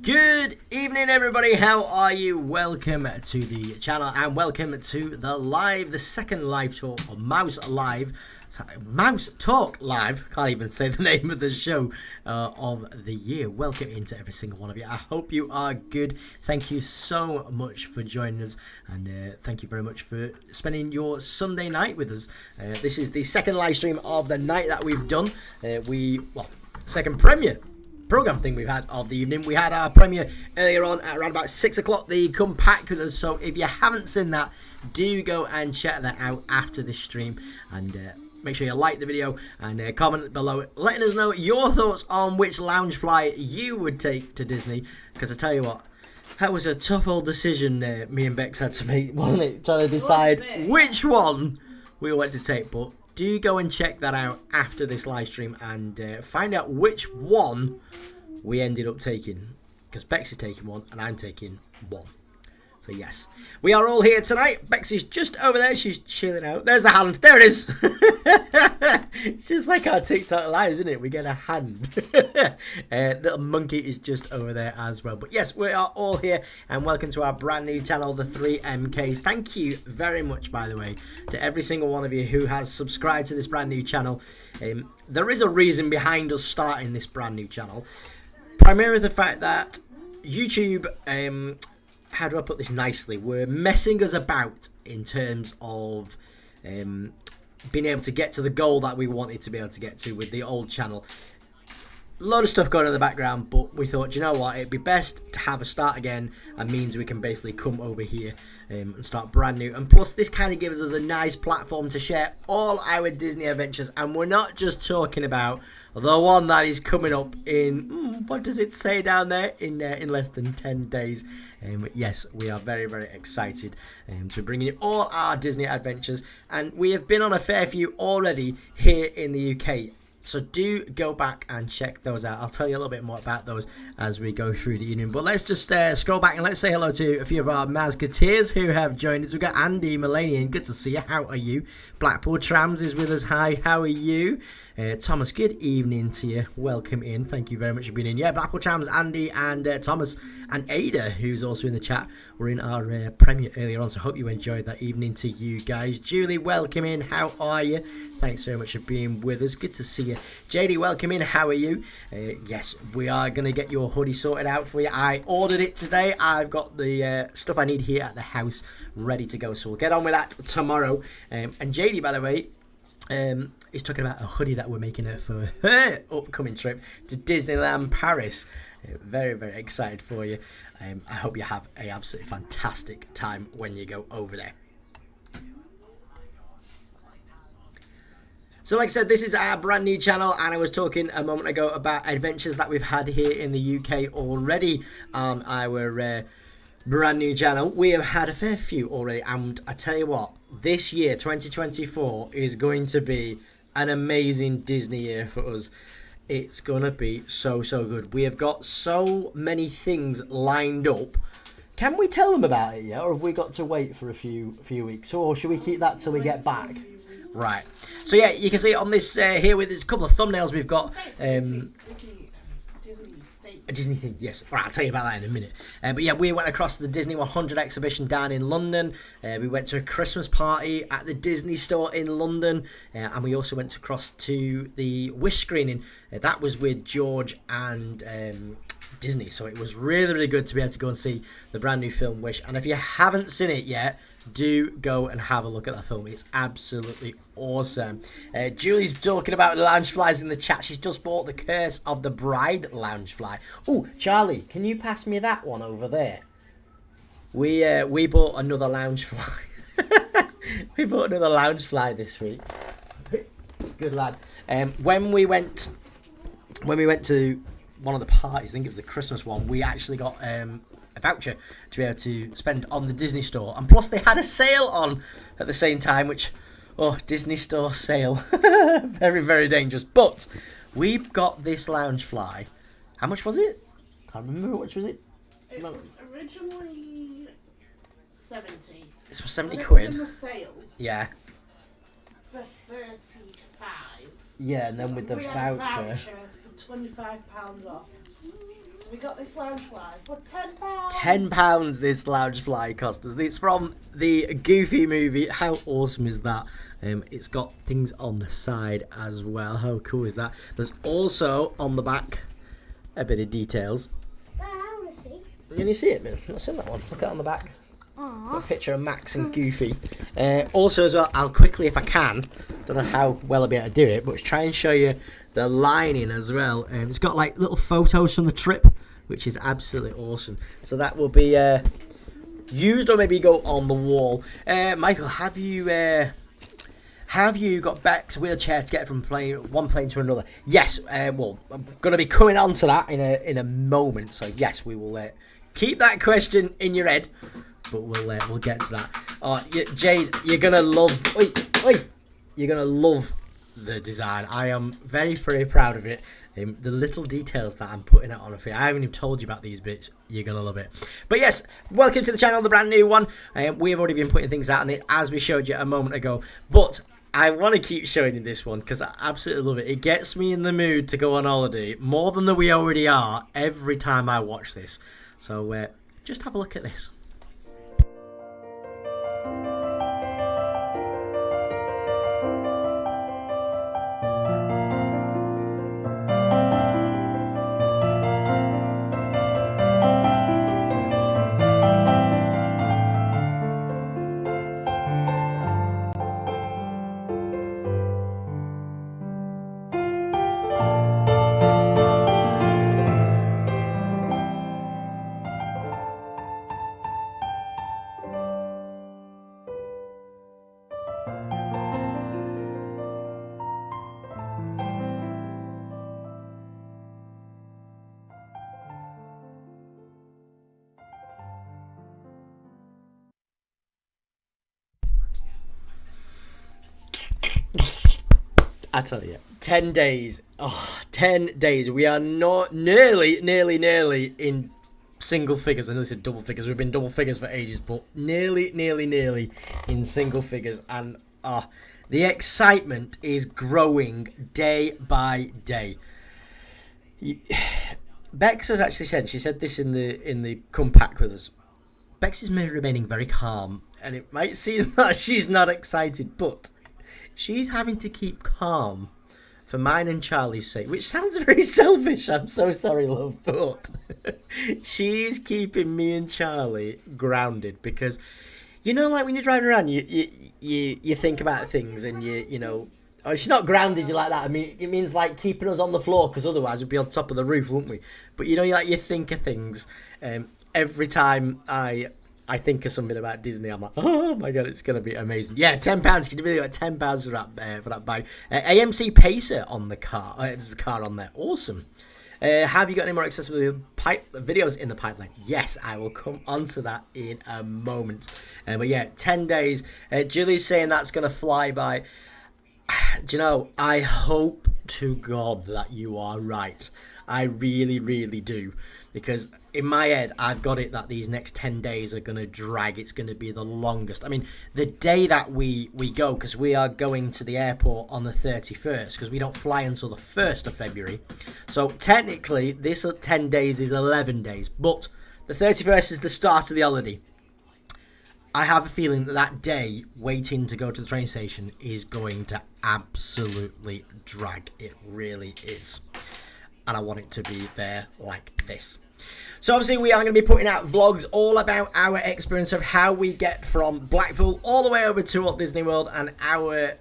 Good evening, everybody. How are you? Welcome to the channel and welcome to the second live talk, or Mouse Talk Live. Can't even say the name of the show of the year. Welcome into every single one of you. I hope you are good. Thank you so much for joining us, and thank you very much for spending your Sunday night with us. This is the second live stream of the night that we've done. Second premiere program thing we've had of the evening. We had our premiere earlier on at around about 6 o'clock. The Come Pack with us. So if you haven't seen that, do go and check that out after this stream, and make sure you like the video and comment below letting us know your thoughts on which lounge fly you would take to Disney, because I tell you what, that was a tough old decision me and Bex had to make, wasn't it? Trying to decide which one we wanted to take. But do go and check that out after this live stream and find out which one we ended up taking, because Bex is taking one and I'm taking one. So yes, we are all here tonight. Bex is just over there. She's chilling out. There's a hand. There it is. It's just like our TikTok live, isn't it? We get a hand. Little monkey is just over there as well. But yes, we are all here, and welcome to our brand new channel, the 3MKs. Thank you very much, by the way, to every single one of you who has subscribed to this brand new channel. There is a reason behind us starting this brand new channel. Primarily the fact that YouTube, how do I put this nicely, were messing us about in terms of being able to get to the goal that we wanted to be able to get to with the old channel. A lot of stuff going on in the background, but we thought, you know what, it'd be best to have a start again, and means we can basically come over here and start brand new. And plus, this kind of gives us a nice platform to share all our Disney adventures, and we're not just talking about the one that is coming up in, what does it say down there, in less than 10 days. Yes, we are very, very excited to bring you all our Disney adventures, and we have been on a fair few already here in the UK. So do go back and check those out. I'll tell you a little bit more about those as we go through the evening. But let's just scroll back and let's say hello to a few of our Mazketeers who have joined us. We've got Andy Melanian. Good to see you. How are you? Blackpool Trams is with us. Hi, how are you? Thomas, good evening to you. Welcome in. Thank you very much for being in. Yeah, Blackpool Trams, Andy and Thomas and Ada, who's also in the chat, were in our premiere earlier on. So hope you enjoyed that evening to you guys. Julie, welcome in. How are you? Thanks so much for being with us. Good to see you. JD, welcome in. How are you? Yes, we are going to get your hoodie sorted out for you. I ordered it today. I've got the stuff I need here at the house ready to go. So we'll get on with that tomorrow. And JD, by the way, is talking about a hoodie that we're making for her upcoming trip to Disneyland Paris. Very, very excited for you. I hope you have a absolutely fantastic time when you go over there. So like I said, this is our brand new channel, and I was talking a moment ago about adventures that we've had here in the UK already on our brand new channel. We have had a fair few already, and I tell you what, this year 2024 is going to be an amazing Disney year for us. It's gonna be so good. We have got so many things lined up. Can we tell them about it yet, or have we got to wait for a few weeks, or should we keep that till we get back? Right. So yeah, you can see on this here with a couple of thumbnails we've got a Disney thing, yes. Right, I'll tell you about that in a minute. But yeah, we went across to the Disney 100 exhibition down in London. We went to a Christmas party at the Disney store in London. And we also went across to the Wish screening. That was with George and Disney. So it was really, really good to be able to go and see the brand new film Wish. And if you haven't seen it yet, do go and have a look at that film. It's absolutely awesome. Julie's talking about loungeflies in the chat. She's just bought the Curse of the Bride loungefly. Oh, Charlie, can you pass me that one over there? We bought another loungefly. We bought another loungefly this week. Good lad. When we went to one of the parties, I think it was the Christmas one, we actually got a voucher to be able to spend on the Disney store, and plus they had a sale on at the same time, which, oh, Disney store sale, very, very dangerous. But we've got this loungefly. How much was it? Can't remember. Which was it? It was originally 70. This was 70 but quid. It was in the sale. Yeah. For 35. Yeah, and then with the we voucher. had a voucher for £25 off. So we got this lounge fly for £10. £10 this lounge fly cost us. It's from the Goofy movie. How awesome is that? It's got things on the side as well. How cool is that? There's also on the back a bit of details. Can you see it, man? What's in that one? Look at it on the back. Got a picture of Max and Goofy. Also as well, I'll quickly, if I can, don't know how well I'll be able to do it, but try and show you the lining as well. It's got like little photos from the trip, which is absolutely awesome. So that will be used or maybe go on the wall. Michael, have you got Beck's wheelchair to get from one plane to another? Yes. Well, I'm going to be coming on to that in a moment. So yes, we will keep that question in your head, but we'll get to that. Jade, you're gonna love. You're gonna love the design. I am very, very proud of it. The little details that I'm putting out on a film. I haven't even told you about these bits. You're going to love it. But yes, welcome to the channel, the brand new one. We have already been putting things out on it, as we showed you a moment ago. But I want to keep showing you this one because I absolutely love it. It gets me in the mood to go on holiday more than we already are every time I watch this. So just have a look at this. I tell you, 10 days. Oh, 10 days. We are not nearly in single figures. I know this is double figures. We've been double figures for ages, but nearly in single figures. And the excitement is growing day by day. Bex has actually said, she said this in the come pack with us. Bex is remaining very calm, and it might seem that she's not excited, but she's having to keep calm for mine and Charlie's sake, which sounds very selfish. I'm so sorry, love, but she's keeping me and Charlie grounded because, you know, like when you're driving around, you think about things and you know. Oh, she's not grounded you like that. I mean, it means like keeping us on the floor because otherwise we'd be on top of the roof, wouldn't we? But you know, you think of things. Every time I think of something about Disney, I'm like, oh my god, it's gonna be amazing. Yeah, £10. Can you really get £10 for that bag? AMC Pacer on the car. There's a car on there. Awesome. Have you got any more accessibility videos in the pipeline? Yes, I will come onto that in a moment. But yeah, 10 days. Julie's saying that's gonna fly by. Do you know? I hope to God that you are right. I really, really do. Because in my head, I've got it that these next 10 days are going to drag. It's going to be the longest. I mean, the day that we go, because we are going to the airport on the 31st, because we don't fly until the 1st of February. So technically, this 10 days is 11 days. But the 31st is the start of the holiday. I have a feeling that day waiting to go to the train station is going to absolutely drag. It really is. And I want it to be there like this. So obviously we are going to be putting out vlogs all about our experience of how we get from Blackpool all the way over to Walt Disney World and our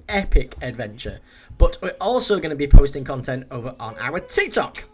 epic adventure. But we're also going to be posting content over on our TikTok.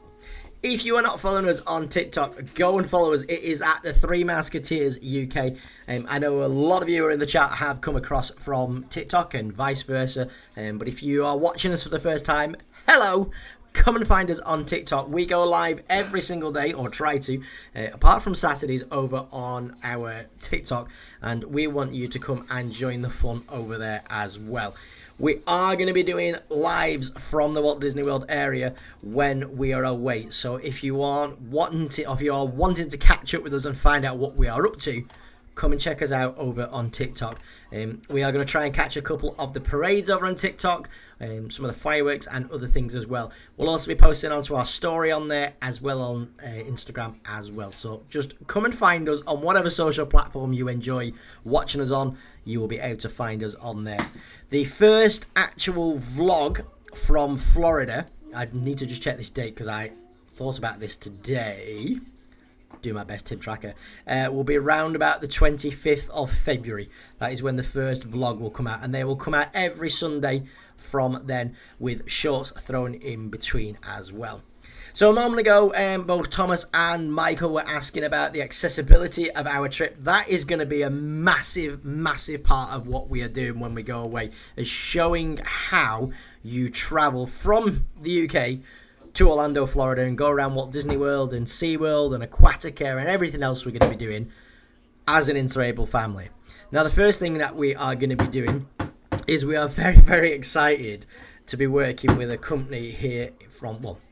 If you are not following us on TikTok, go and follow us. It is at the Three Musketeers UK. I know a lot of you who are in the chat have come across from TikTok and vice versa. But if you are watching us for the first time, hello. Come and find us on TikTok. We go live every single day, or try to, apart from Saturdays, over on our TikTok. And we want you to come and join the fun over there as well. We are going to be doing lives from the Walt Disney World area when we are away. So if you are wanting to catch up with us and find out what we are up to, come and check us out over on TikTok. We are going to try and catch a couple of the parades over on TikTok, some of the fireworks and other things as well. We'll also be posting onto our story on there as well on Instagram as well. So just come and find us on whatever social platform you enjoy watching us on. You will be able to find us on there. The first actual vlog from Florida, I need to just check this date because I thought about this today. Do my best, Tim Tracker. Will be around about the 25th of February. That is when the first vlog will come out, and they will come out every Sunday from then with shorts thrown in between as well. So a moment ago, both Thomas and Michael were asking about the accessibility of our trip. That is going to be a massive, massive part of what we are doing when we go away, is showing how you travel from the UK to Orlando, Florida, and go around Walt Disney World and SeaWorld and Aquatica and everything else we're going to be doing as an interable family. Now, the first thing that we are going to be doing is we are very, very excited to be working with a company here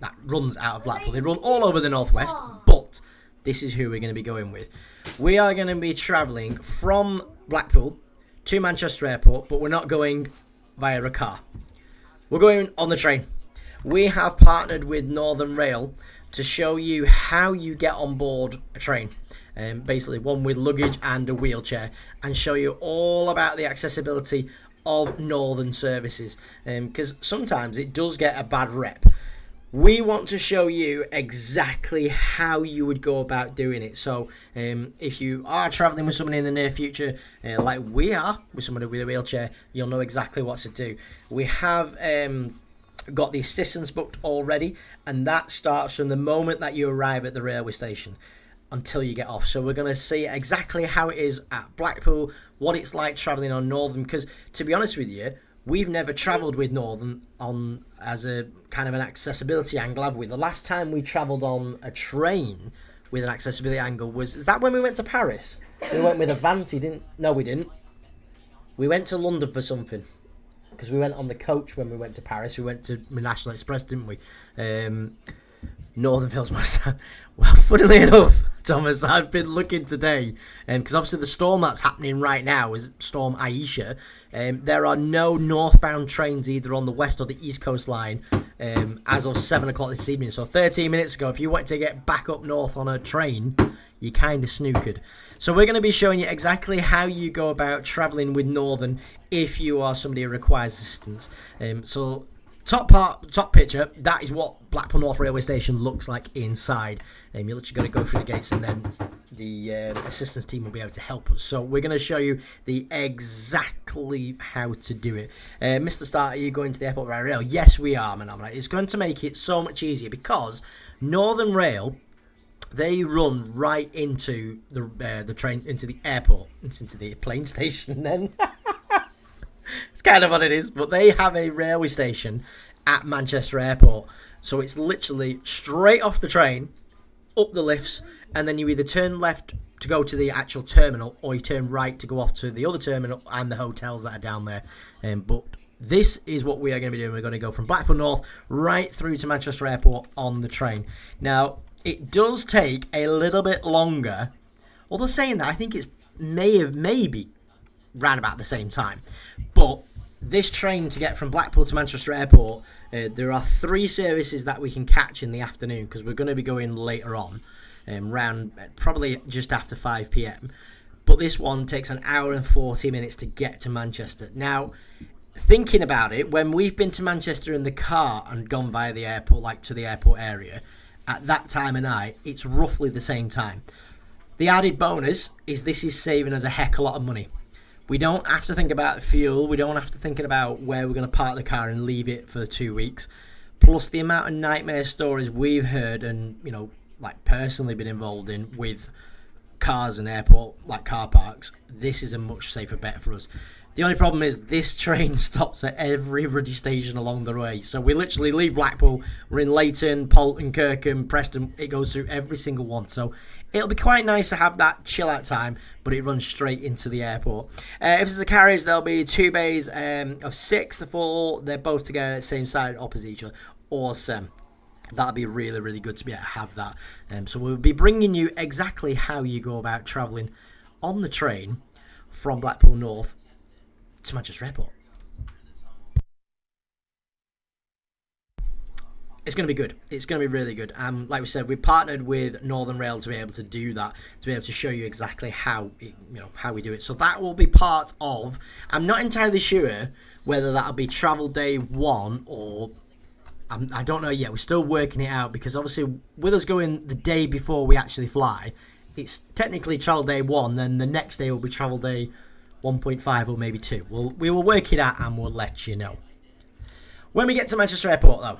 that runs out of Blackpool. They run all over the Northwest, but this is who we're going to be going with. We are going to be travelling from Blackpool to Manchester Airport, but we're not going via a car. We're going on the train. We have partnered with Northern Rail to show you how you get on board a train. Basically one with luggage and a wheelchair, and show you all about the accessibility of Northern services. Because sometimes it does get a bad rep. We want to show you exactly how you would go about doing it. So if you are travelling with somebody in the near future, like we are, with somebody with a wheelchair, you'll know exactly what to do. We have got the assistance booked already, and that starts from the moment that you arrive at the railway station until you get off. So we're going to see exactly how it is at Blackpool, what it's like travelling on Northern, because to be honest with you, we've never travelled with Northern on as a kind of an accessibility angle, have we? The last time we travelled on a train with an accessibility angle is that when we went to Paris? We went with Avanti, didn't? No, we didn't. We went to London for something. Because we went on the coach when we went to Paris. We went to National Express, didn't we? Northern Films must have. Well, funnily enough, Thomas, I've been looking today, because obviously the storm that's happening right now is Storm Aisha. There are no northbound trains either on the west or the east coast line as of 7 o'clock this evening. So 13 minutes ago, if you wanted to get back up north on a train, you kind of snookered. So we're going to be showing you exactly how you go about travelling with Northern if you are somebody who requires assistance. So top picture, that is what Blackpool North Railway Station looks like inside. You literally got to go through the gates, and then the assistance team will be able to help us. So we're going to show you the exactly how to do it. Mr. Starr, are you going to the airport by rail? Yes, we are, man. It's going to make it so much easier because Northern Rail, they run right into the train, into the airport. It's into the plane station then. It's kind of what it is. But they have a railway station at Manchester Airport. So it's literally straight off the train, up the lifts, and then you either turn left to go to the actual terminal, or you turn right to go off to the other terminal and the hotels that are down there. But this is what we are going to be doing. We're going to go from Blackpool North right through to Manchester Airport on the train. Now, it does take a little bit longer. Although saying that, I think it's maybe round about the same time. But this train to get from Blackpool to Manchester Airport, there are 3 services that we can catch in the afternoon, because we're going to be going later on, round probably just after 5 p.m. But this one takes an hour and 40 minutes to get to Manchester. Now, thinking about it, when we've been to Manchester in the car and gone via the airport, like to the airport area, at that time of night, it's roughly the same time. The added bonus is this is saving us a heck of a lot of money. We don't have to think about fuel. We don't have to think about where we're going to park the car and leave it for 2 weeks. Plus the amount of nightmare stories we've heard and, like personally been involved in with cars and airport, like car parks, this is a much safer bet for us. The only problem is this train stops at every ruddy station along the way. So we literally leave Blackpool, we're in Leighton, Polton, Kirkham, Preston. It goes through every single one. So it'll be quite nice to have that chill out time, but it runs straight into the airport. If it's a carriage, there'll be 2 bays of 6. The 4, they're both together, same side, opposite each other. Awesome. That'll be really, really good to be able to have that. So we'll be bringing you exactly how you go about travelling on the train from Blackpool North to Manchester Airport. It's going to be good. It's going to be really good. Like we said, we partnered with Northern Rail to be able to do that, to be able to show you exactly how we do it. So that will be part of. I'm not entirely sure whether that'll be travel day 1 or I don't know yet. We're still working it out because obviously with us going the day before we actually fly, it's technically travel day 1. Then the next day will be travel day 1.5 or maybe 2. We will work it out and we'll let you know. When we get to Manchester Airport though,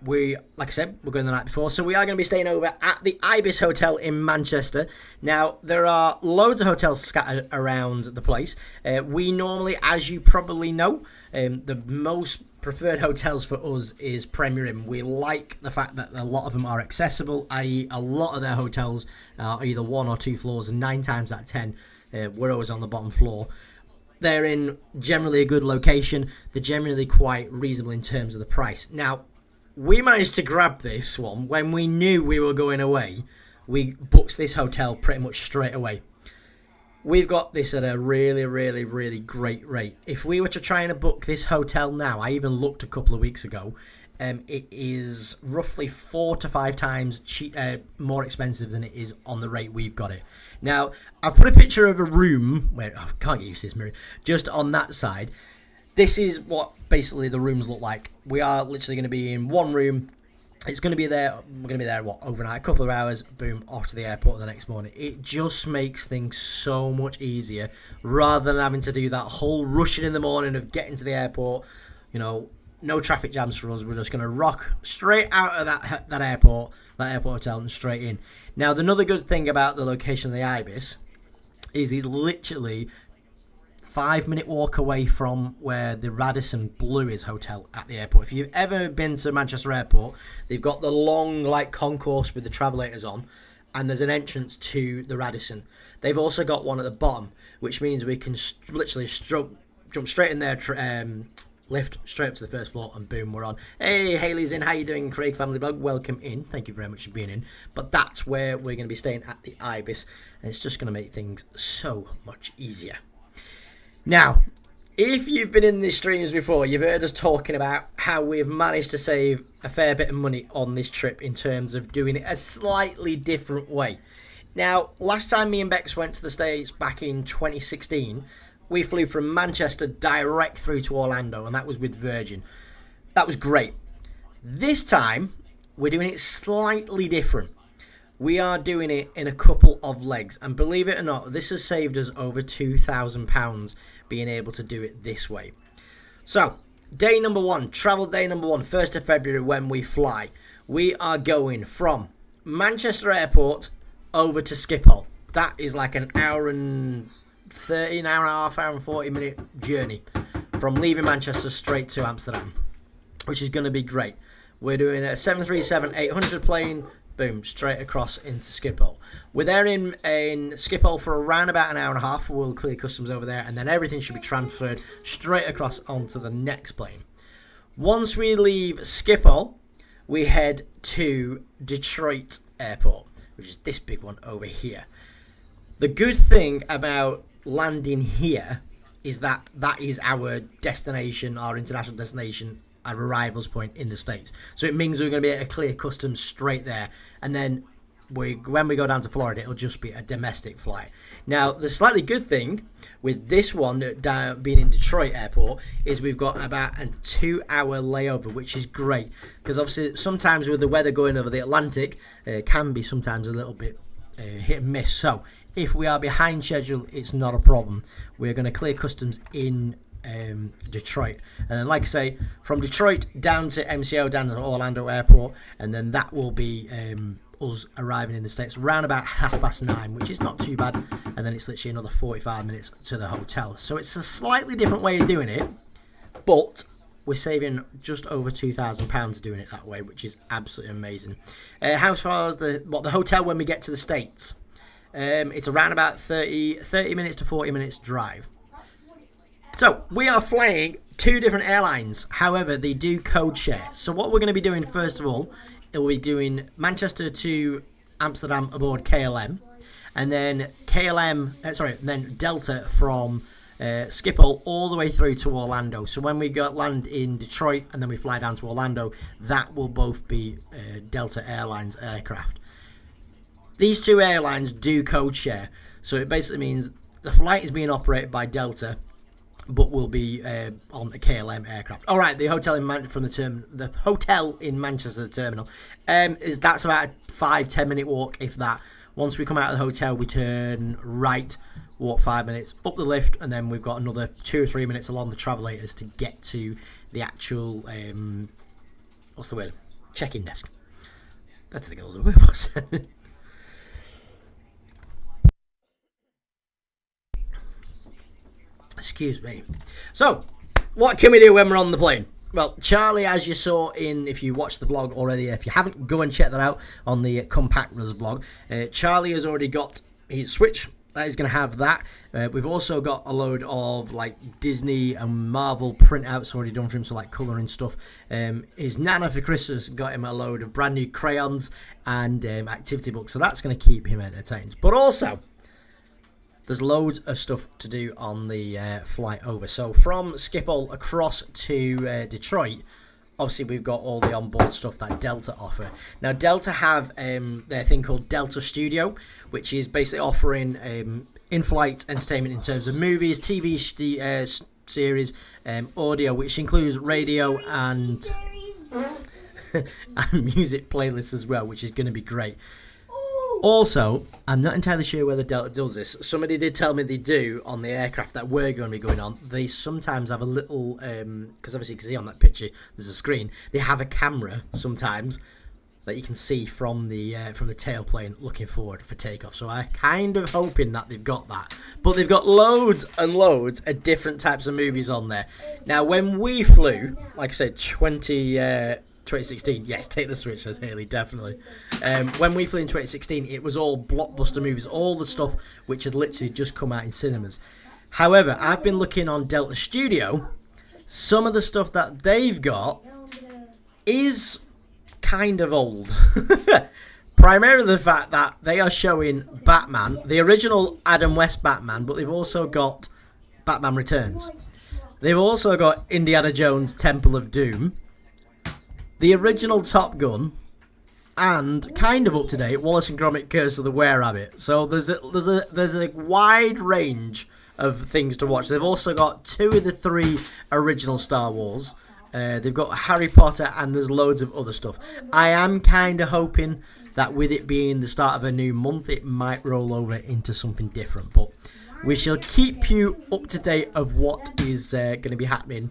like I said, we're going the night before, so we are going to be staying over at the Ibis Hotel in Manchester. Now, there are loads of hotels scattered around the place. We normally, as you probably know, the most preferred hotels for us is Premier Inn. We like the fact that a lot of them are accessible, i.e. a lot of their hotels are either 1 or 2 floors, and 9 times out of 10, we're always on the bottom floor. They're in generally a good location. They're generally quite reasonable in terms of the price. Now, we managed to grab this one when we knew we were going away. We booked this hotel pretty much straight away. We've got this at a really, really, really great rate. If we were to try and book this hotel now, I even looked a couple of weeks ago, it is roughly 4 to 5 times more expensive than it is on the rate we've got it. Now, I've put a picture of a room, where I can't get used to this mirror, just on that side. This is what basically the rooms look like. We are literally going to be in one room. It's going to be there. We're going to be there, overnight? A couple of hours, boom, off to the airport the next morning. It just makes things so much easier rather than having to do that whole rushing in the morning of getting to the airport. No traffic jams for us. We're just going to rock straight out of that airport hotel and straight in. Now, another good thing about the location of the Ibis is he's literally 5-minute walk away from where the Radisson Blu is hotel at the airport. If you've ever been to Manchester Airport, they've got the long concourse with the travellators on, and there's an entrance to the Radisson. They've also got one at the bottom, which means we can literally jump straight in there, lift straight up to the first floor, and boom, we're on. Hey, Hayley's in. How you doing, Craig Family Blog? Welcome in. Thank you very much for being in. But that's where we're going to be staying at the Ibis, and it's just going to make things so much easier. Now, if you've been in these streams before, you've heard us talking about how we've managed to save a fair bit of money on this trip in terms of doing it a slightly different way. Now, last time me and Bex went to the States back in 2016, we flew from Manchester direct through to Orlando, and that was with Virgin. That was great. This time, we're doing it slightly different. We are doing it in a couple of legs, and believe it or not, this has saved us over £2,000 being able to do it this way. So, day number 1, travel day number 1, 1st of February when we fly. We are going from Manchester Airport over to Schiphol. That is like an hour and 30, an hour and a half, hour and 40 minute journey from leaving Manchester straight to Amsterdam, which is going to be great. We're doing a 737-800 plane, boom, straight across into Schiphol. We're there in Schiphol for around about an hour and a half. We'll clear customs over there, and then everything should be transferred straight across onto the next plane. Once we leave Schiphol, we head to Detroit Airport, which is this big one over here. The good thing about landing here is that is our destination, our international destination, our arrivals point in the States. So it means we're going to be able to clear customs straight there. And then when we go down to Florida, it'll just be a domestic flight. Now, the slightly good thing with this one being in Detroit Airport is we've got about a 2-hour layover, which is great. Because obviously, sometimes with the weather going over the Atlantic, can be sometimes a little bit hit and miss. So if we are behind schedule, it's not a problem. We're going to clear customs in Detroit, and then like I say, from Detroit down to MCO, down to Orlando Airport, and then that will be us arriving in the States around about 9:30, which is not too bad, and then it's literally another 45 minutes to the hotel. So it's a slightly different way of doing it, but we're saving just over £2,000 doing it that way, which is absolutely amazing. How far as the hotel when we get to the States? It's around about 30 minutes to 40 minutes drive. So, we are flying 2 different airlines. However, they do code share. So, what we're going to be doing, first of all, we'll be doing Manchester to Amsterdam aboard KLM. and then then Delta from Schiphol all the way through to Orlando. So when we land in Detroit and then we fly down to Orlando, that will both be Delta Airlines aircraft. These two airlines do code share, so it basically means the flight is being operated by Delta, but will be on the KLM aircraft. All right, the hotel the hotel in Manchester, the terminal, that's about a 5-10 minute walk, if that. Once we come out of the hotel, we turn right, walk 5 minutes up the lift, and then we've got another 2 or 3 minutes along the travelators to get to the actual what's the word? Check-in desk. That's the word it was. Excuse me. So, what can we do when we're on the plane? Well, Charlie, as you saw if you watched the vlog already, if you haven't, go and check that out on the Compact Runners vlog. Charlie has already got his Switch. That is going to have that. We've also got a load of like Disney and Marvel printouts already done for him, so like colouring stuff. His Nana for Christmas got him a load of brand new crayons and activity books, so that's going to keep him entertained. But also, there's loads of stuff to do on the flight over. So from Schiphol across to Detroit, obviously we've got all the onboard stuff that Delta offer. Now Delta have their thing called Delta Studio, which is basically offering in-flight entertainment in terms of movies, TV series, audio, which includes radio and and music playlists as well, which is going to be great. Also, I'm not entirely sure whether Delta does this. Somebody did tell me they do on the aircraft that we're going to be going on. They sometimes have a little, because obviously you can see on that picture, there's a screen. They have a camera sometimes that you can see from the tailplane looking forward for takeoff. So I'm kind of hoping that they've got that. But they've got loads and loads of different types of movies on there. Now, when we flew, like I said, 2016, yes, take the Switch, says Haley, definitely. When we flew in 2016, it was all blockbuster movies, all the stuff which had literally just come out in cinemas. However, I've been looking on Delta Studio. Some of the stuff that they've got is kind of old. Primarily the fact that they are showing Batman, the original Adam West Batman, but they've also got Batman Returns. They've also got Indiana Jones Temple of Doom, the original Top Gun, and kind of up to date Wallace and Gromit: Curse of the Were-Rabbit. So there's a wide range of things to watch. They've also got 2 of the 3 original Star Wars. They've got Harry Potter, and there's loads of other stuff. I am kind of hoping that with it being the start of a new month, it might roll over into something different. But we shall keep you up to date of what is going to be happening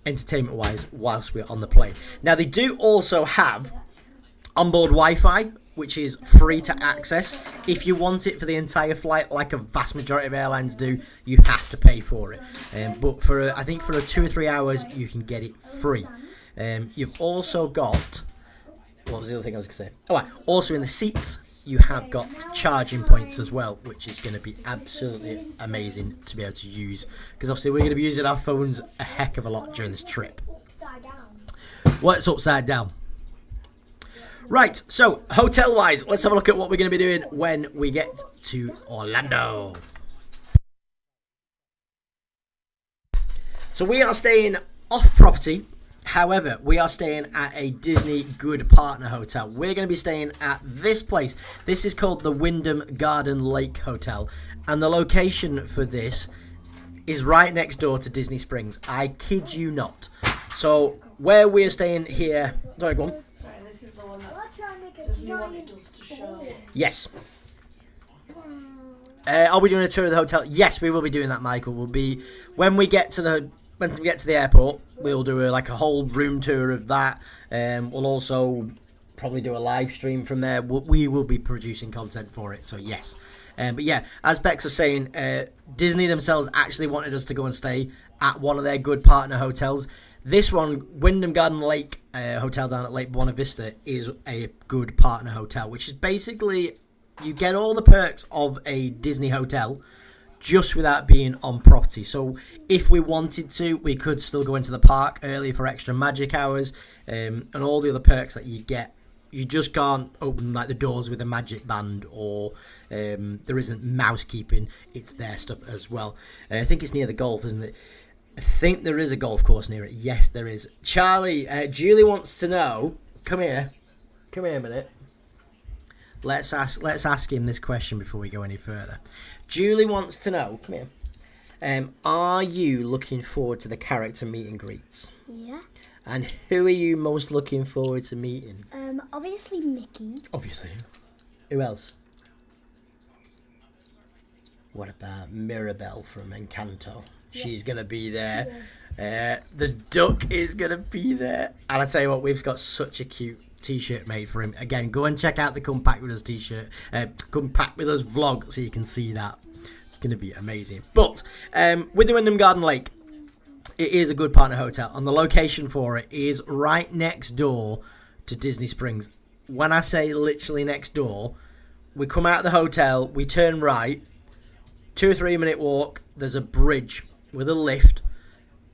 entertainment-wise whilst we're on the plane. Now, they do also have onboard Wi-Fi, which is free to access. If you want it for the entire flight, like a vast majority of airlines do, you have to pay for it. But I think for 2 or 3 hours, you can get it free. You've also got... What was the other thing I was going to say? Oh, right. Also in the seats, you have got charging points as well, which is going to be absolutely amazing to be able to use. Because obviously we're going to be using our phones a heck of a lot during this trip. What's upside down? Right, so hotel-wise, let's have a look at what we're going to be doing when we get to Orlando. So we are staying off-property. However, we are staying at a Disney Good Partner Hotel. We're going to be staying at this place. This is called the Wyndham Garden Lake Hotel. And the location for this is right next door to Disney Springs. I kid you not. So, where we're staying here... Sorry, go on. Sorry, this is the one that Disney wanted us to show. Yes. Are we doing a tour of the hotel? Yes, we will be doing that, Michael. We'll be... When we get to the airport, we'll do a whole room tour of that. We'll also probably do a live stream from there. We will be producing content for it, so yes. But yeah, as Bex was saying, Disney themselves actually wanted us to go and stay at one of their Good Partner hotels. This one, Wyndham Garden Lake Hotel down at Lake Buena Vista, is a Good Partner hotel, which is basically, you get all the perks of a Disney hotel, just without being on property. So if we wanted to, we could still go into the park early for extra magic hours, and all the other perks that you get You just can't open like the doors with a magic band, or there isn't mouse keeping. It's their stuff as well. I think it's near the golf, isn't it? I think there is a golf course near it. Yes, there is. Charlie, Julie wants to know. Come here a minute. Let's ask him this question before we go any further. Julie wants to know. Come here. Are you looking forward to the character meet and greets? Yeah. And who are you most looking forward to meeting? Obviously Mickey. Obviously. Who else? What about Mirabelle from Encanto? Yeah. She's going to be there. Yeah. The duck is going to be there. And I tell you what, we've got such a cute t-shirt made for him. Again, go and check out the Come Pack With Us t-shirt. Come Pack With Us vlog so you can see that. It's going to be amazing. But with the Wyndham Garden Lake, it is a good partner hotel. And the location for it is right next door to Disney Springs. When I say literally next door, we come out of the hotel, we turn right, 2 or 3 minute walk, there's a bridge with a lift.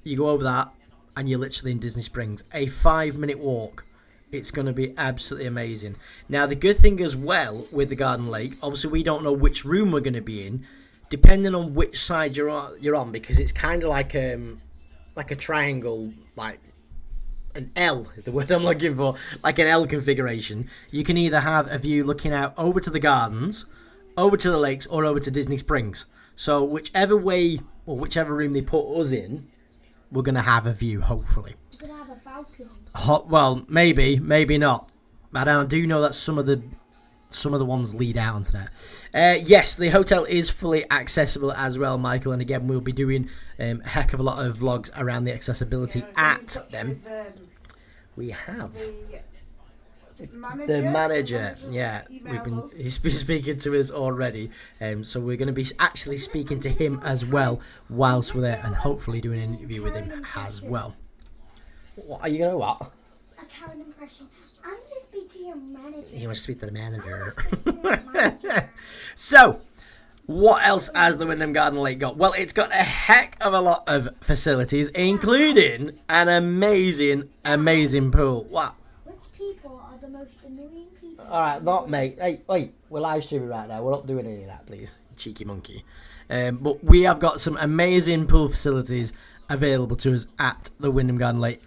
You go over that and you're literally in Disney Springs. A 5-minute walk. It's going to be absolutely amazing. Now, the good thing as well with the Garden Lake, obviously we don't know which room we're going to be in, depending on which side you're on, because it's kind of like a triangle, like an L is the word I'm looking for, like an L configuration. You can either have a view looking out over to the gardens, over to the lakes, or over to Disney Springs. So whichever way or whichever room they put us in, we're going to have a view, hopefully. We're going to have a balcony. Well, maybe not. But I do know that some of the ones lead out onto that. Yes, the hotel is fully accessible as well, Michael. And again, we'll be doing a heck of a lot of vlogs around the accessibility at them. We have the manager. Yeah, he's been speaking to us already. So we're going to be actually speaking to him as well whilst we're there, and hopefully doing an interview with him as well. What are you going to what? A Karen impression. I'm just speak to your manager. He wants to speak to the manager. So, what else has the Wyndham Garden Lake got? Well, it's got a heck of a lot of facilities, including an amazing pool. What? Which people are the most annoying people? Alright, not mate. Hey, wait, we're live streaming right now. We're not doing any of that, please. Cheeky monkey. But we have got some amazing pool facilities available to us at the Wyndham Garden Lake.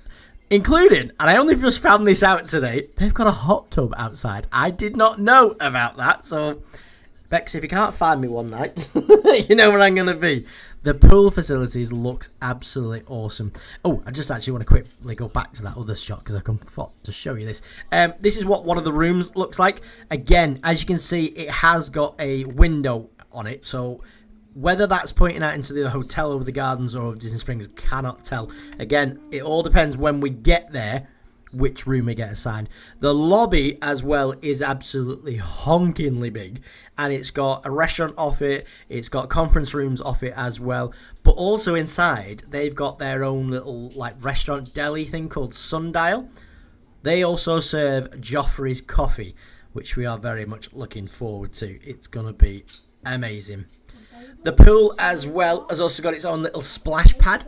Including, and I only just found this out today, they've got a hot tub outside. I did not know about that. So, Bex, if you can't find me one night, you know where I'm going to be. The pool facilities looks absolutely awesome. Oh, I just actually want to quickly go back to that other shot because I forgot to show you this. This is what one of the rooms looks like. Again, as you can see, it has got a window on it. So, whether that's pointing out into the hotel over the gardens or over Disney Springs, cannot tell. Again, it all depends when we get there, which room we get assigned. The lobby as well is absolutely honkingly big, and it's got a restaurant off it, it's got conference rooms off it as well, but also inside they've got their own little like restaurant deli thing called Sundial. They also serve Joffrey's coffee, which we are very much looking forward to. It's going to be amazing. The pool as well has also got its own little splash pad.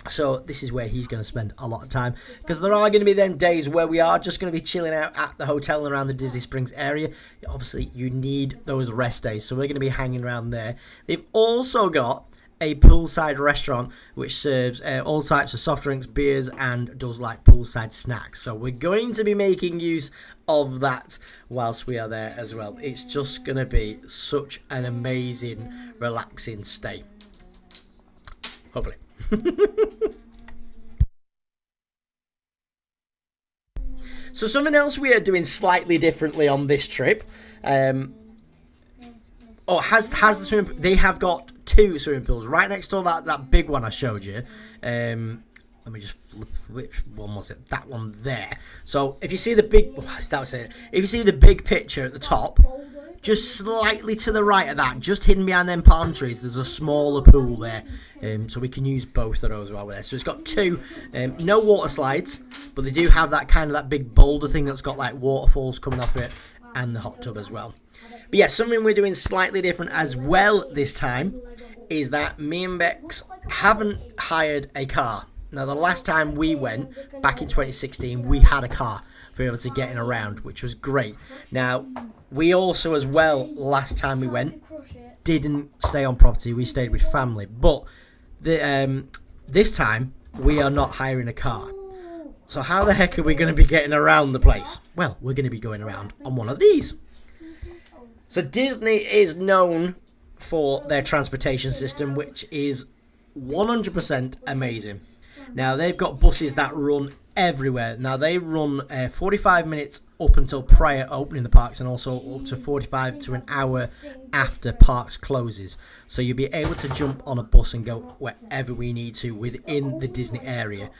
So this is where he's going to spend a lot of time, because there are going to be them days where we are just going to be chilling out at the hotel and around the Disney Springs area. Obviously, you need those rest days, so we're going to be hanging around there. They've also got a poolside restaurant which serves all types of soft drinks, beers, and does like poolside snacks. So we're going to be making use of that whilst we are there as well. It's just going to be such an amazing, relaxing stay. Hopefully. So something else we are doing slightly differently on this trip. Has the swimming pool. They have got 2 swimming pools right next to that big one I showed you. Let me just flip. Which one was it? That one there. So if you see the big, if you see the big picture at the top, just slightly to the right of that, just hidden behind them palm trees, there's a smaller pool there. So we can use both of those while we're there. So it's got 2, no water slides, but they do have that big boulder thing that's got like waterfalls coming off it, and the hot tub as well. But yeah, something we're doing slightly different as well this time is that me and Bex haven't hired a car. Now, the last time we went, back in 2016, we had a car. for able to getting around, which was great. Now, we also as well, last time we went, didn't stay on property. We stayed with family. But this time, we are not hiring a car. So how the heck are we going to be getting around the place? Well, we're going to be going around on one of these. So Disney is known for their transportation system, which is 100% amazing. Now, they've got buses that run everywhere. Now, they run 45 minutes up until prior opening the parks, and also up to 45 to an hour after parks closes. So you'll be able to jump on a bus and go wherever we need to within the Disney area.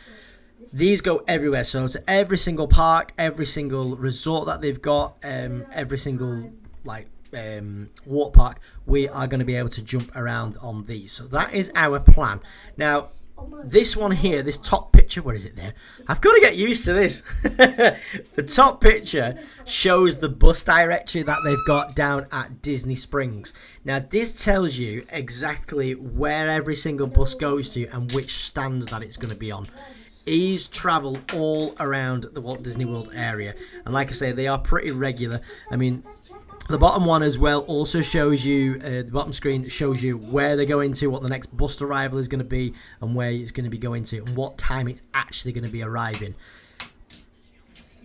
These go everywhere, so to every single park, every single resort that they've got, every single water park, we are going to be able to jump around on these. So that is our plan. Now, this one here, this top picture, where is it there? I've got to get used to this. The top picture shows the bus directory that they've got down at Disney Springs. Now, this tells you exactly where every single bus goes to and which stand that it's going to be on. These travel all around the Walt Disney World area, and like I say, they are pretty regular. I mean, the bottom one as well also shows you, the bottom screen shows you where they're going to, what the next bus arrival is going to be, and where it's going to be going to, and what time it's actually going to be arriving.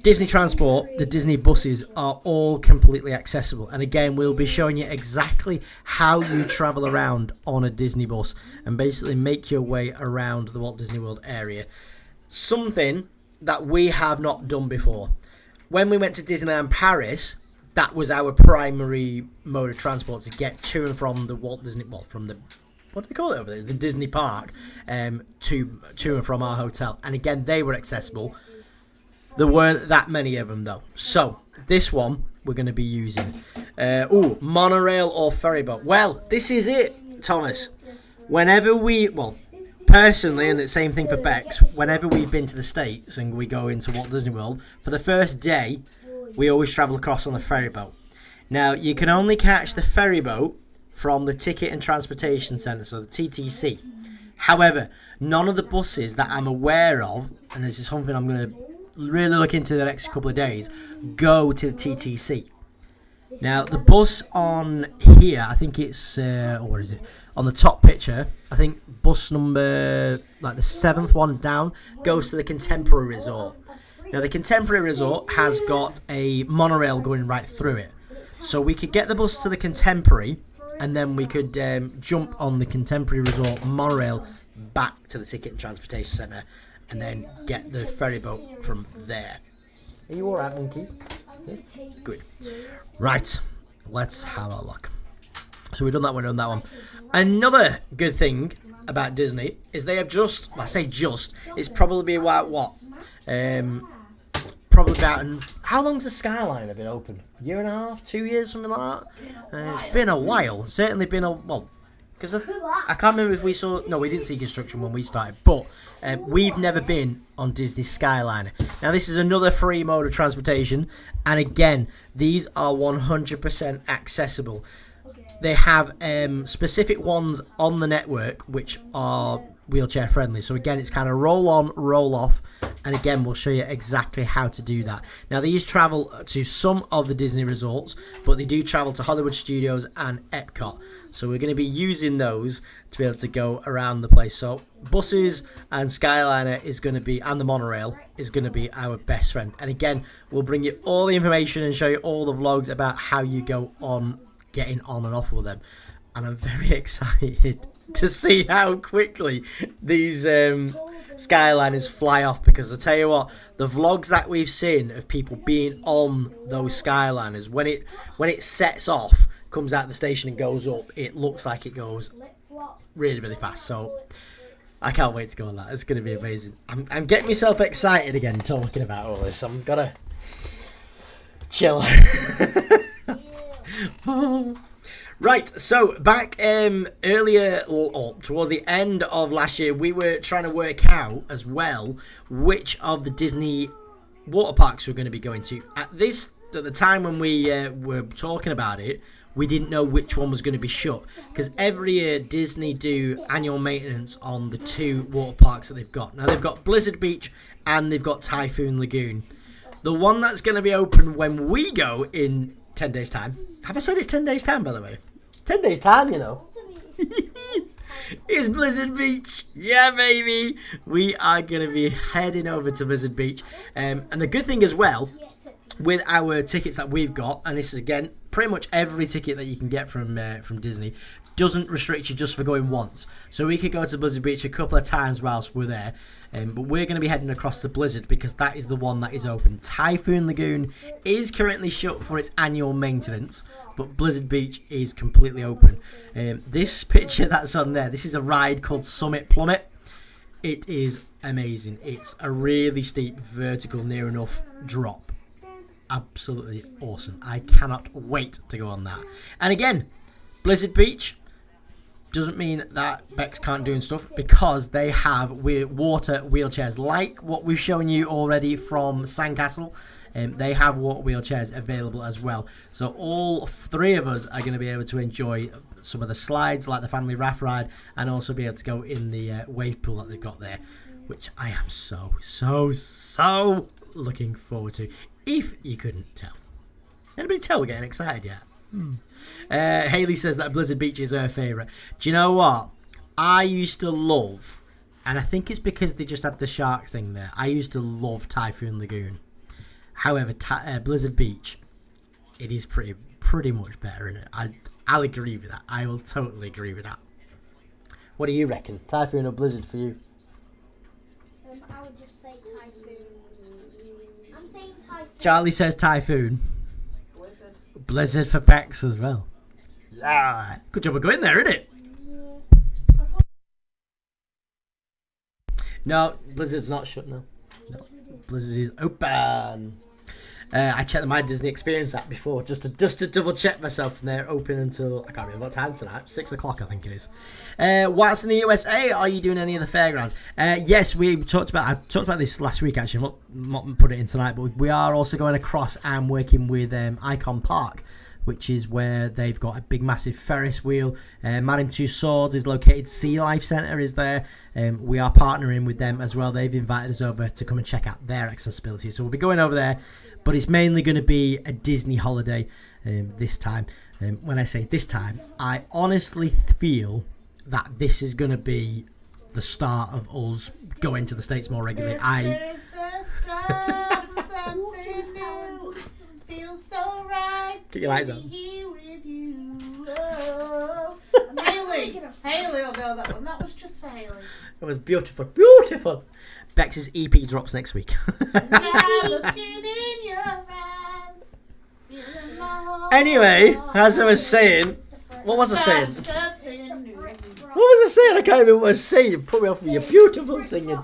Disney Transport, the Disney buses, are all completely accessible, and again, we'll be showing you exactly how you travel around on a Disney bus and basically make your way around the Walt Disney World area. Something that we have not done before. When we went to Disneyland Paris, that was our primary mode of transport to get to and from the Walt Disney, well, from the, what do they call it over there? The Disney Park, to and from our hotel. And again, they were accessible. There weren't that many of them though. So this one we're going to be using. Monorail or ferry boat. Well, this is it, Thomas. Whenever we, well, personally, and the same thing for Bex, whenever we've been to the States and we go into Walt Disney World, for the first day, we always travel across on the ferry boat. Now, you can only catch the ferry boat from the Ticket and Transportation Centre, so the TTC. However, none of the buses that I'm aware of, and this is something I'm going to really look into the next couple of days, go to the TTC. Now, the bus on here, I think it's, what is it? On the top picture, I think bus number, like the 7th one down, goes to the Contemporary Resort. Now, the Contemporary Resort has got a monorail going right through it. So we could get the bus to the Contemporary, and then we could jump on the Contemporary Resort monorail back to the Ticket and Transportation Centre, and then get the ferry boat from there. Are you alright, Monkey? Yeah? Good. Right, let's have a look. So we've done that one, done that one. Another good thing about Disney is they have just, I say just, it's probably about what? Probably about, how long's the Skyliner been open? A year and a half, 2 years, something like that? It's been a while. Certainly been a, well, because I can't remember if we saw, no, we didn't see construction when we started, but we've never been on Disney Skyliner. Now, this is another free mode of transportation, and again, these are 100% accessible. They have specific ones on the network which are wheelchair friendly. So again, it's kind of roll on, roll off, and again, we'll show you exactly how to do that. Now, these travel to some of the Disney resorts, but they do travel to Hollywood Studios and Epcot. So we're going to be using those to be able to go around the place. So buses and Skyliner is going to be, and the monorail is going to be our best friend. And again, we'll bring you all the information and show you all the vlogs about how you go on getting on and off with them. And I'm very excited to see how quickly these Skyliners fly off, because I tell you what, the vlogs that we've seen of people being on those Skyliners, when it sets off, comes out the station and goes up, it looks like it goes really, really fast. So I can't wait to go on that. It's going to be amazing. I'm getting myself excited again talking about all this. I'm gonna chill. Right, so back earlier, or towards the end of last year, we were trying to work out as well which of the Disney water parks we're going to be going to. At the time when we were talking about it, we didn't know which one was going to be shut, because every year Disney do annual maintenance on the 2 water parks that they've got. Now, they've got Blizzard Beach and they've got Typhoon Lagoon. The one that's going to be open when we go in 10 days' time. Have I said it's 10 days' time, by the way? 10 days' time, you know. It's Blizzard Beach. Yeah, baby. We are going to be heading over to Blizzard Beach. And the good thing as well, with our tickets that we've got, and this is, again, pretty much every ticket that you can get from Disney, doesn't restrict you just for going once. So we could go to Blizzard Beach a couple of times whilst we're there. But we're going to be heading across to Blizzard because that is the one that is open. Typhoon Lagoon is currently shut for its annual maintenance, but Blizzard Beach is completely open. This picture that's on there, this is a ride called Summit Plummet. It is amazing. It's a really steep, vertical, near enough drop. Absolutely awesome. I cannot wait to go on that. And again, Blizzard Beach doesn't mean that Bex can't do stuff, because they have water wheelchairs like what we've shown you already from Sandcastle. They have water wheelchairs available as well. So all three of us are going to be able to enjoy some of the slides like the family raft ride, and also be able to go in the wave pool that they've got there, which I am so looking forward to, if you couldn't tell. Anybody tell we're getting excited yet? Hayley says that Blizzard Beach is her favourite. Do you know what? I used to love, and I think it's because they just had the shark thing there, I used to love Typhoon Lagoon. However, Blizzard Beach, it is pretty much better, isn't it? I'll agree with that. I will totally agree with that. What do you reckon? Typhoon or Blizzard for you? I would just say Typhoon. I'm saying Typhoon. Charlie says Typhoon. Blizzard for Bex as well. Yeah. Good job of going there, isn't it? No, Blizzard's not shut now. No, Blizzard is open. I checked my Disney Experience app before just to double check myself, and they're open until, I can't remember what time tonight, 6 o'clock I think it is. Whilst in the USA, are you doing any of the fairgrounds? Yes, I talked about this last week actually. Not put it in tonight, but we are also going across and working with Icon Park, which is where they've got a big massive Ferris wheel. Madame Tussauds is located, Sea Life Centre is there. We are partnering with them as well. They've invited us over to come and check out their accessibility, so we'll be going over there. But it's mainly going to be a Disney holiday this time. When I say this time, I honestly feel that this is going to be the start of us going to the States more regularly. This is the start of something new. Feels so right Get your lights on. to be here with you. Oh. Haley will know that one. That was just for Haley. It was beautiful, beautiful. Bex's EP drops next week. Now looking in your eyes, feeling my whole Anyway, heart. as I was saying, what was I saying? Something new. What was I saying? I can't remember what I was saying. You put me off with your beautiful singing.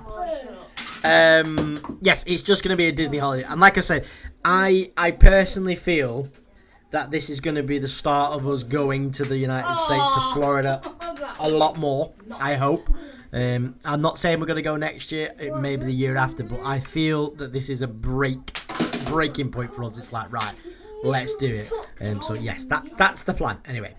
Yes, it's just going to be a Disney holiday. And like I said, I personally feel that this is going to be the start of us going to the United States, to Florida, a lot more, I hope. I'm not saying we're going to go next year. It may be the year after, but I feel that this is a breaking point for us. It's like, right, let's do it. So yes, that's the plan. Anyway,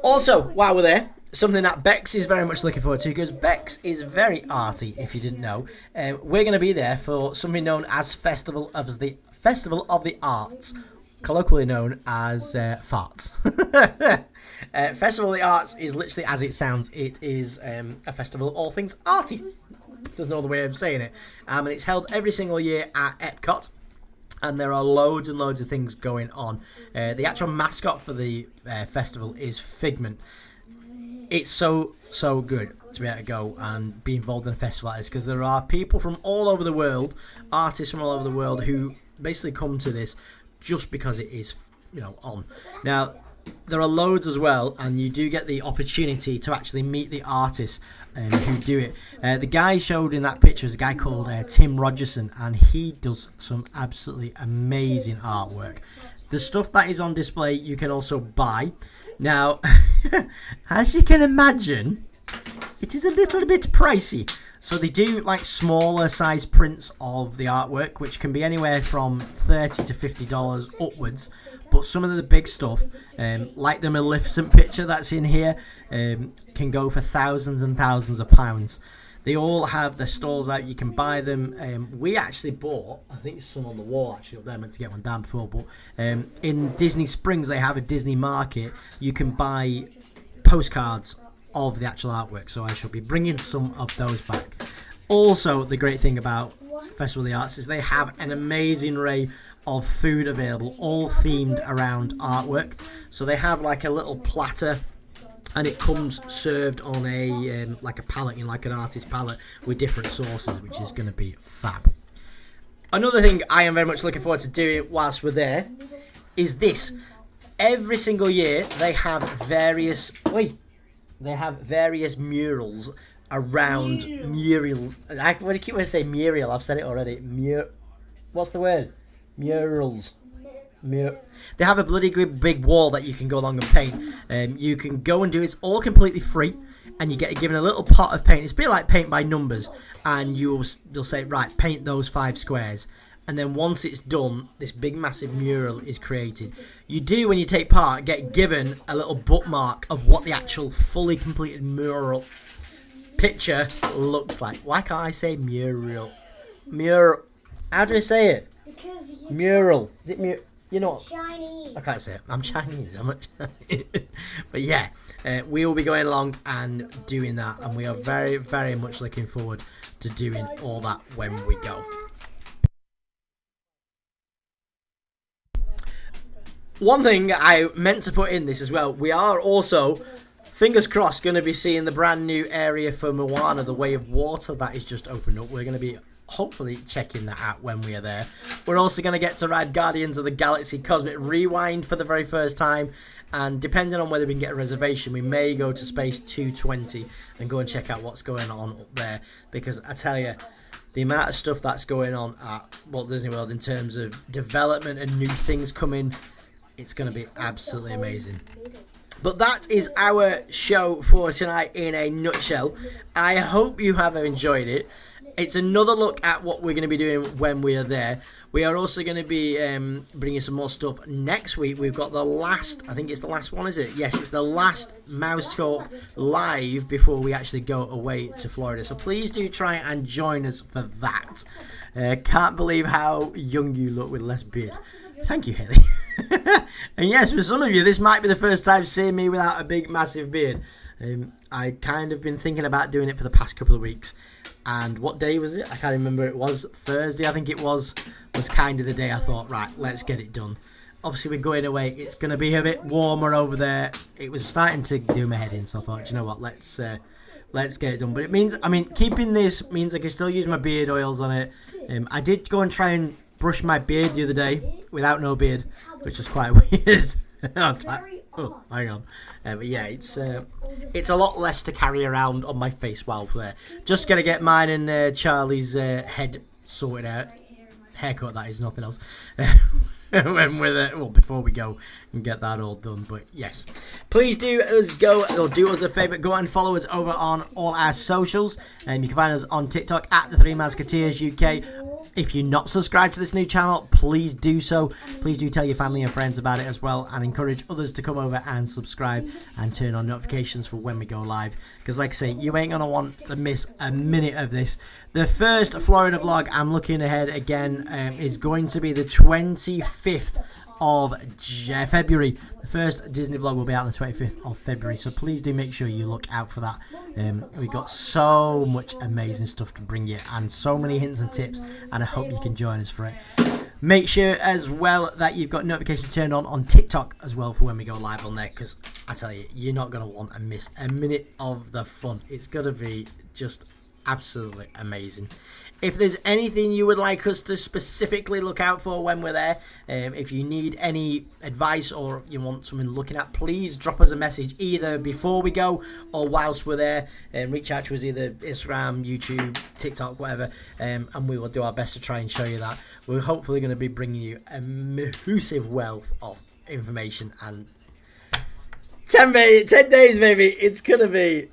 also while we're there, something that Bex is very much looking forward to, because Bex is very arty, if you didn't know. We're going to be there for something known as Festival of the Arts, colloquially known as farts. Festival of the Arts is literally as it sounds. It is a festival of all things arty. There's no other way of saying it. And it's held every single year at Epcot. And there are loads and loads of things going on. The actual mascot for the festival is Figment. It's so good to be able to go and be involved in a festival like this, because there are people from all over the world, artists from all over the world, who basically come to this just because it is, on. Now, there are loads as well, and you do get the opportunity to actually meet the artists who do it. The guy showed in that picture is a guy called Tim Rogerson, and he does some absolutely amazing artwork. The stuff that is on display you can also buy. Now, as you can imagine, it is a little bit pricey. So they do like smaller size prints of the artwork, which can be anywhere from $30 to $50 upwards. But some of the big stuff, like the Maleficent picture that's in here, can go for thousands and thousands of pounds. They all have their stalls out. You can buy them. We actually bought, I think, some on the wall actually up there. I meant to get one down before, but in Disney Springs they have a Disney market. You can buy postcards of the actual artwork. So I shall be bringing some of those back. Also, the great thing about Festival of the Arts is they have an amazing array of food available, all themed around artwork. So they have like a little platter, and it comes served on a like a palette, like an artist palette with different sauces, which is going to be fab. Another thing I am very much looking forward to doing whilst we're there is this. Every single year they have various murals around murals. I keep wanting to say mural. I've said it already. What's the word? Murals. They have a bloody big wall that you can go along and paint. You can go and do it. It's all completely free, and you get given a little pot of paint. It's a bit like paint by numbers, and they'll say, right, paint those 5 squares. And then once it's done, this big massive mural is created. You do, when you take part, get given a little bookmark of what the actual fully completed mural picture looks like. Why can't I say mural? Mural. How do I say it? Because Mural. Is it mural? You know what? Chinese. I can't say it. I'm Chinese. But yeah, we will be going along and doing that, and we are very, very much looking forward to doing all that when we go. One thing I meant to put in this as well, we are also, fingers crossed, going to be seeing the brand new area for Moana, the Way of Water, that is just opened up. We're going to be hopefully checking that out when we are there. We're also going to get to ride Guardians of the Galaxy Cosmic Rewind for the very first time, and depending on whether we can get a reservation, we may go to Space 220 and go and check out what's going on up there, because I tell you, the amount of stuff that's going on at Walt Disney World in terms of development and new things coming, it's going to be absolutely amazing. But that is our show for tonight in a nutshell. I hope you have enjoyed it. It's another look at what we're going to be doing when we are there. We are also going to be bringing some more stuff next week. We've got the last, I think it's the last one, is it? Yes, it's the last Mouse Talk live before we actually go away to Florida. So please do try and join us for that. Can't believe how young you look with less beard. Thank you, Haley. And yes, for some of you, this might be the first time seeing me without a big, massive beard. I kind of been thinking about doing it for the past couple of weeks. And what day was it? I can't remember. It was Thursday, I think it was kind of the day I thought, right, let's get it done. Obviously, we're going away. It's going to be a bit warmer over there. It was starting to do my head in, so I thought, you know what, let's get it done. But it means, keeping this means I can still use my beard oils on it. I did go and try and brush my beard the other day without no beard, which was quite weird. I was like, oh, hang on. But yeah, it's a lot less to carry around on my face while we're there. Just gonna get mine and Charlie's head sorted out. Haircut, that is, nothing else. When we're there, well, before we go and get that all done. But yes, please do us a favour, go and follow us over on all our socials. You can find us on TikTok at the Three Musketeers UK. If you're not subscribed to this new channel, please do so. Please do tell your family and friends about it as well, and encourage others to come over and subscribe and turn on notifications for when we go live. Because like I say, you ain't going to want to miss a minute of this. The first Florida vlog, I'm looking ahead again, is going to be the 25th of February. The first Disney vlog will be out on the 25th of February, so please do make sure you look out for that. We've got so much amazing stuff to bring you, and so many hints and tips, and I hope you can join us for it. Make sure as well that you've got notifications turned on TikTok as well for when we go live on there, because I tell you, you're not going to want to miss a minute of the fun. It's going to be just absolutely amazing. If there's anything you would like us to specifically look out for when we're there, if you need any advice or you want something looking at, please drop us a message either before we go or whilst we're there, and reach out to us either Instagram, YouTube, TikTok, whatever, and we will do our best to try and show you that. We're hopefully going to be bringing you a massive wealth of information, and 10 days, baby. It's going to be,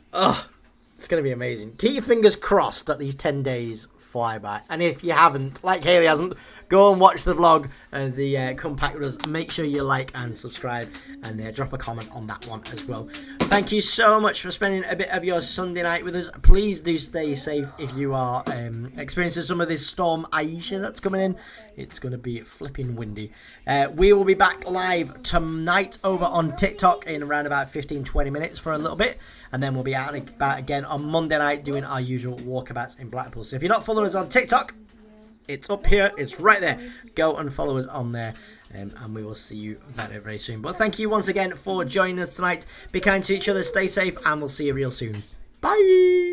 It's going to be amazing. Keep your fingers crossed that these 10 days fly by. And if you haven't, like Hayley hasn't, go and watch the vlog and come pack with us. Make sure you like and subscribe and drop a comment on that one as well. Thank you so much for spending a bit of your Sunday night with us. Please do stay safe if you are experiencing some of this storm Aisha that's coming in. It's going to be flipping windy. We will be back live tonight over on TikTok in around about 15-20 minutes for a little bit. And then we'll be out and about again on Monday night doing our usual walkabouts in Blackpool. So if you're not following us on TikTok, it's up here. It's right there. Go and follow us on there. And we will see you very, very soon. But thank you once again for joining us tonight. Be kind to each other. Stay safe. And we'll see you real soon. Bye.